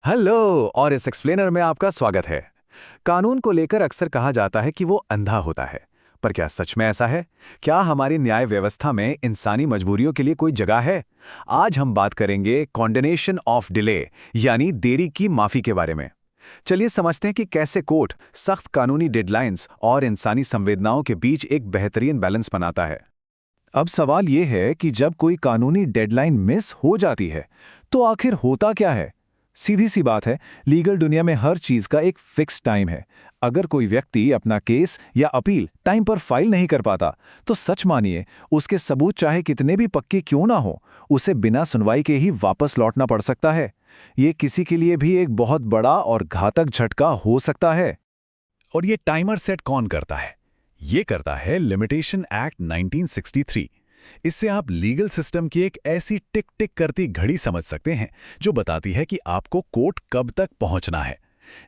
Hello. और इस explainer में आपका स्वागत है। कानून को लेकर अक्सर कहा जाता है कि वो अंधा होता है, पर क्या सच में ऐसा है? क्या हमारी न्याय व्यवस्था में इंसानी मजबूरियों के लिए कोई जगह है? आज हम बात करेंगे कॉन्डोनेशन ऑफ डिले, यानी देरी की माफी के बारे में। चलिए समझते हैं कि कैसे कोर्ट सख्त कानूनी डेडलाइंस और इंसानी संवेदनाओं के बीच एक बेहतरीन बैलेंस बनाता है। अब सवाल ये है कि जब कोई कानूनी डेडलाइन मिस हो जाती है, तो आखिर होता क्या है? सीधी सी बात है, लीगल दुनिया में हर चीज का एक फिक्स टाइम है। अगर कोई व्यक्ति अपना केस या अपील टाइम पर फाइल नहीं कर पाता, तो सच मानिए, उसके सबूत चाहे कितने भी पक्के क्यों ना हो, उसे बिना सुनवाई के ही वापस लौटना पड़ सकता है। ये किसी के लिए भी एक बहुत बड़ा और घातक झटका हो सकता है। और ये टाइमर सेट कौन करता है? ये करता है लिमिटेशन एक्ट 1963। इससे आप लीगल सिस्टम की एक ऐसी टिक टिक करती घड़ी समझ सकते हैं जो बताती है कि आपको कोर्ट कब तक पहुंचना है।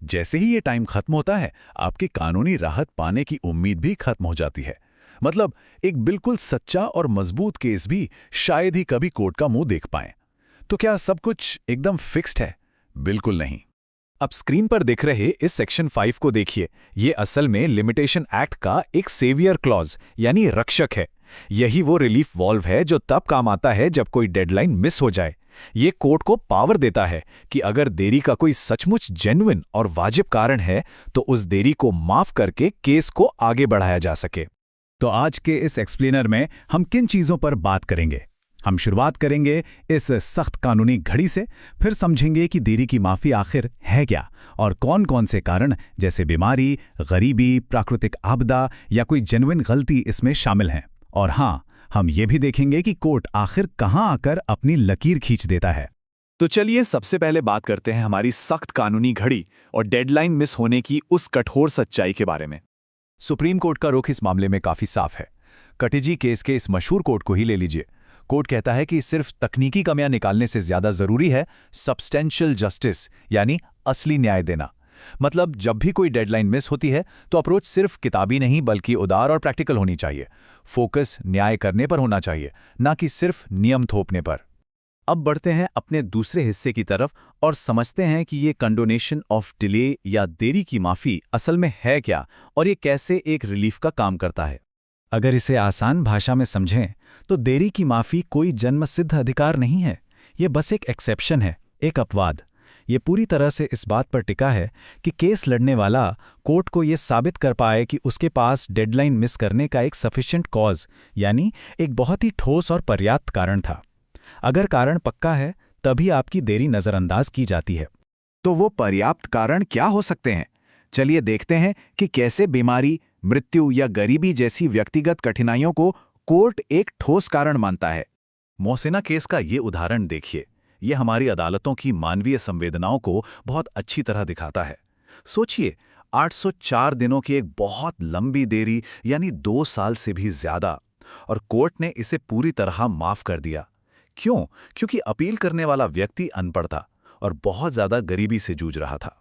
जैसे ही ये टाइम खत्म होता है, आपकी कानूनी राहत पाने की उम्मीद भी खत्म हो जाती है। मतलब एक बिल्कुल सच्चा और मजबूत केस भी शायद ही कभी कोर्ट का मुंह देख पाए। तो क्या सब कुछ एकदम फिक्स्ड है? बिल्कुल नहीं। अब स्क्रीन पर दिख रहे इस सेक्शन 5 को देखिए। ये असल में लिमिटेशन एक्ट का एक सेवियर क्लॉज यानी रक्षक है। यही वो रिलीफ वॉल्व है जो तब काम आता है जब कोई डेडलाइन मिस हो जाए। ये कोर्ट को पावर देता है कि अगर देरी का कोई सचमुच जेन्युइन और वाजिब कारण है, तो उस देरी को माफ करके केस को आगे बढ़ाया जा सके। तो आज के इस एक्सप्लेनर में हम किन चीजों पर बात करेंगे? हम शुरुआत करेंगे इस सख्त कानूनी घड़ी से, फिर समझेंगे कि देरी की माफी आखिर है क्या और कौन कौन से कारण जैसे बीमारी, गरीबी, प्राकृतिक आपदा या कोई जेन्युइन गलती इसमें शामिल हैं। और हाँ, हम ये भी देखेंगे कि कोर्ट आखिर कहाँ आकर अपनी लकीर खींच देता है। तो चलिए सबसे पहले बात करते हैं हमारी सख्त कानूनी घड़ी और डेडलाइन मिस होने की उस कठोर सच्चाई के बारे में। सुप्रीम कोर्ट का रुख इस मामले में काफी साफ है। कटिजी केस के इस मशहूर कोर्ट को ही ले लीजिए। कोर्ट कहता है कि सिर्फ तकनीकी कमियां निकालने से ज्यादा जरूरी है सब्सटेंशियल जस्टिस, यानी असली न्याय देना। मतलब जब भी कोई डेडलाइन मिस होती है, तो अप्रोच सिर्फ किताबी नहीं बल्कि उदार और प्रैक्टिकल होनी चाहिए। फोकस न्याय करने पर होना चाहिए, ना कि सिर्फ नियम थोपने पर। अब बढ़ते हैं अपने दूसरे हिस्से की तरफ और समझते हैं कि ये कंडोनेशन ऑफ डिले या देरी की माफी असल में है क्या और ये कैसे एक रिलीफ का काम करता है। अगर इसे आसान भाषा में समझें, तो देरी की माफी कोई जन्मसिद्ध अधिकार नहीं है। ये बस एक एक्सेप्शन है, एक अपवाद। ये पूरी तरह से इस बात पर टिका है कि केस लड़ने वाला कोर्ट को ये साबित कर पाए कि उसके पास डेडलाइन मिस करने का एक सफिशिएंट कॉज, यानी एक बहुत ही ठोस और पर्याप्त कारण था। अगर कारण पक्का है, तभी आपकी देरी नजरअंदाज की जाती है। तो वो पर्याप्त कारण क्या हो सकते हैं? चलिए देखते हैं कि कैसे बीमारी, मृत्यु या गरीबी जैसी व्यक्तिगत कठिनाइयों को कोर्ट एक ठोस कारण मानता है। मोहसिना केस का ये उदाहरण देखिए। ये हमारी अदालतों की मानवीय संवेदनाओं को बहुत अच्छी तरह दिखाता है। सोचिए, 804 दिनों की एक बहुत लंबी देरी, यानी 2 साल से भी ज्यादा, और कोर्ट ने इसे पूरी तरह माफ कर दिया। क्यों? क्योंकि अपील करने वाला व्यक्ति अनपढ़ था और बहुत ज्यादा गरीबी से जूझ रहा था।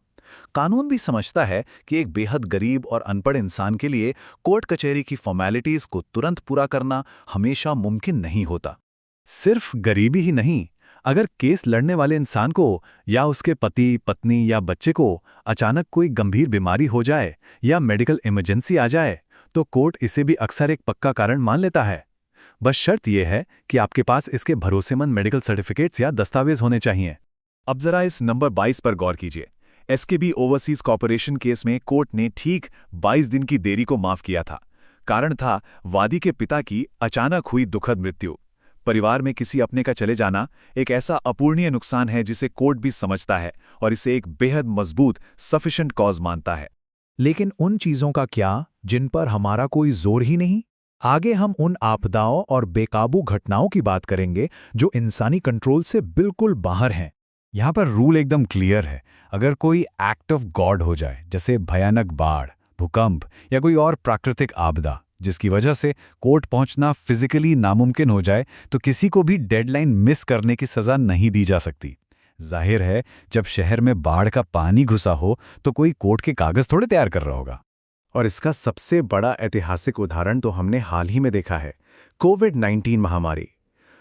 कानून भी समझता है कि एक बेहद गरीब और अनपढ़ इंसान के लिए कोर्ट कचहरी की फॉर्मेलिटीज को तुरंत पूरा करना हमेशा मुमकिन नहीं होता। सिर्फ गरीबी ही नहीं, अगर केस लड़ने वाले इंसान को या उसके पति, पत्नी या बच्चे को अचानक कोई गंभीर बीमारी हो जाए या मेडिकल इमरजेंसी आ जाए, तो कोर्ट इसे भी अक्सर एक पक्का कारण मान लेता है। बस शर्त यह है कि आपके पास इसके भरोसेमंद मेडिकल सर्टिफिकेट्स या दस्तावेज होने चाहिए। अब जरा इस नंबर 22 पर गौर कीजिए। एसकेबी ओवरसीज कॉर्पोरेशन केस में कोर्ट ने ठीक 22 दिन की देरी को माफ किया था। कारण था वादी के पिता की अचानक हुई दुखद मृत्यु। परिवार में किसी अपने का चले जाना एक ऐसा अपूरणीय नुकसान है जिसे कोर्ट भी समझता है और इसे एक बेहद मजबूत सफिशिएंट कॉज मानता है। लेकिन उन चीजों का क्या जिन पर हमारा कोई जोर ही नहीं? आगे हम उन आपदाओं और बेकाबू घटनाओं की बात करेंगे जो इंसानी कंट्रोल से बिल्कुल बाहर हैं। यहाँ पर रूल एकदम क्लियर है। अगर कोई एक्ट ऑफ गॉड हो जाए, जैसे भयानक बाढ़, भूकंप या कोई और प्राकृतिक आपदा जिसकी वजह से कोर्ट पहुंचना फिजिकली नामुमकिन हो जाए, तो किसी को भी डेडलाइन मिस करने की सजा नहीं दी जा सकती। जाहिर है, जब शहर में बाढ़ का पानी घुसा हो तो कोई कोर्ट के कागज थोड़े तैयार कर रहा होगा। और इसका सबसे बड़ा ऐतिहासिक उदाहरण तो हमने हाल ही में देखा है, कोविड-19 महामारी।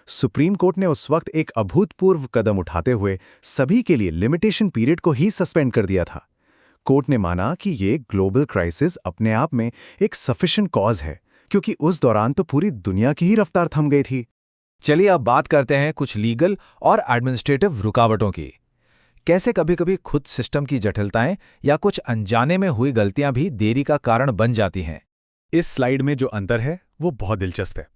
सुप्रीम कोर्ट ने उस वक्त एक अभूतपूर्व कदम उठाते हुए सभी के लिए लिमिटेशन पीरियड को ही सस्पेंड कर दिया था। कोर्ट ने माना कि ये ग्लोबल क्राइसिस अपने आप में एक सफिशिएंट कॉज है, क्योंकि उस दौरान तो पूरी दुनिया की ही रफ्तार थम गई थी। चलिए अब बात करते हैं कुछ लीगल और एडमिनिस्ट्रेटिव रुकावटों की। कैसे कभी-कभी खुद सिस्टम की जटिलताएं या कुछ अनजाने में हुई गलतियां भी देरी का कारण बन जाती हैं। इस स्लाइड में जो अंतर है वो बहुत दिलचस्प है।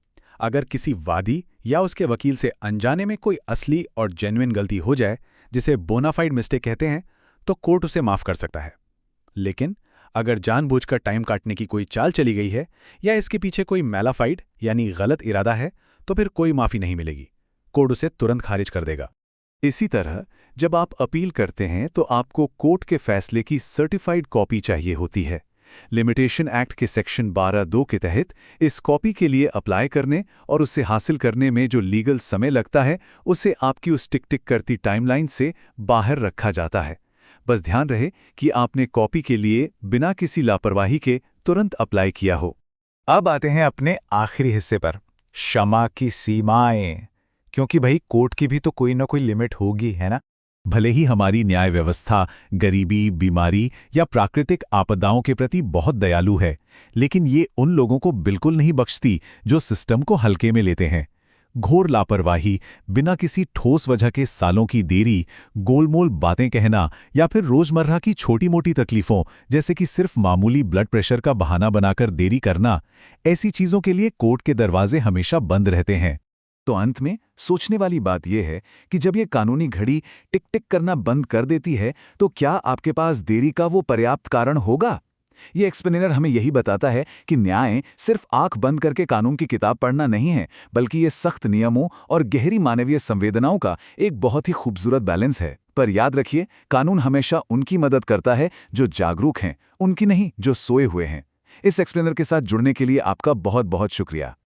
अगर किसी वादी या उसके वकील से अनजाने में कोई असली और जेन्युइन गलती हो जाए, जिसे बोनाफाइड मिस्टेक कहते हैं, तो कोर्ट उसे माफ कर सकता है। लेकिन अगर जानबूझकर टाइम काटने की कोई चाल चली गई है या इसके पीछे कोई मैलाफाइड यानी गलत इरादा है, तो फिर कोई माफी नहीं मिलेगी। कोर्ट उसे तुरंत खारिज कर देगा। इसी तरह जब आप अपील करते हैं तो आपको कोर्ट के फैसले की सर्टिफाइड कॉपी चाहिए होती है। लिमिटेशन एक्ट के सेक्शन 12(2) के तहत इस कॉपी के लिए अप्लाई करने और उसे हासिल करने में जो लीगल समय लगता है, उसे आपकी उस टिक टिक करती टाइमलाइन से बाहर रखा जाता है। बस ध्यान रहे कि आपने कॉपी के लिए बिना किसी लापरवाही के तुरंत अप्लाई किया हो। अब आते हैं अपने आखिरी हिस्से पर, क्षमा की सीमाएं। क्योंकि भाई कोर्ट की भी तो कोई ना कोई लिमिट होगी, है ना? भले ही हमारी न्याय व्यवस्था गरीबी, बीमारी या प्राकृतिक आपदाओं के प्रति बहुत दयालु है, लेकिन ये उन लोगों को बिल्कुल नहीं बख्शती जो सिस्टम को हल्के में लेते हैं। घोर लापरवाही, बिना किसी ठोस वजह के सालों की देरी, गोलमोल बातें कहना या फिर रोजमर्रा की छोटी-मोटी तकलीफों जैसे कि सिर्फ मामूली ब्लड प्रेशर का बहाना बनाकर देरी करना, ऐसी चीजों के लिए कोर्ट के दरवाजे हमेशा बंद रहते हैं। तो अंत में सोचने वाली बात यह है कि जब ये कानूनी घड़ी टिक टिक करना बंद कर देती है, तो क्या आपके पास देरी का वो पर्याप्त कारण होगा? ये एक्सप्लेनर हमें यही बताता है कि न्याय सिर्फ आंख बंद करके कानून की किताब पढ़ना नहीं है, बल्कि ये सख्त नियमों और गहरी मानवीय संवेदनाओं का एक बहुत ही खूबसूरत बैलेंस है। पर याद रखिए, कानून हमेशा उनकी मदद करता है जो जागरूक हैं, उनकी नहीं जो सोए हुए हैं। इस एक्सप्लेनर के साथ जुड़ने के लिए आपका बहुत बहुत शुक्रिया।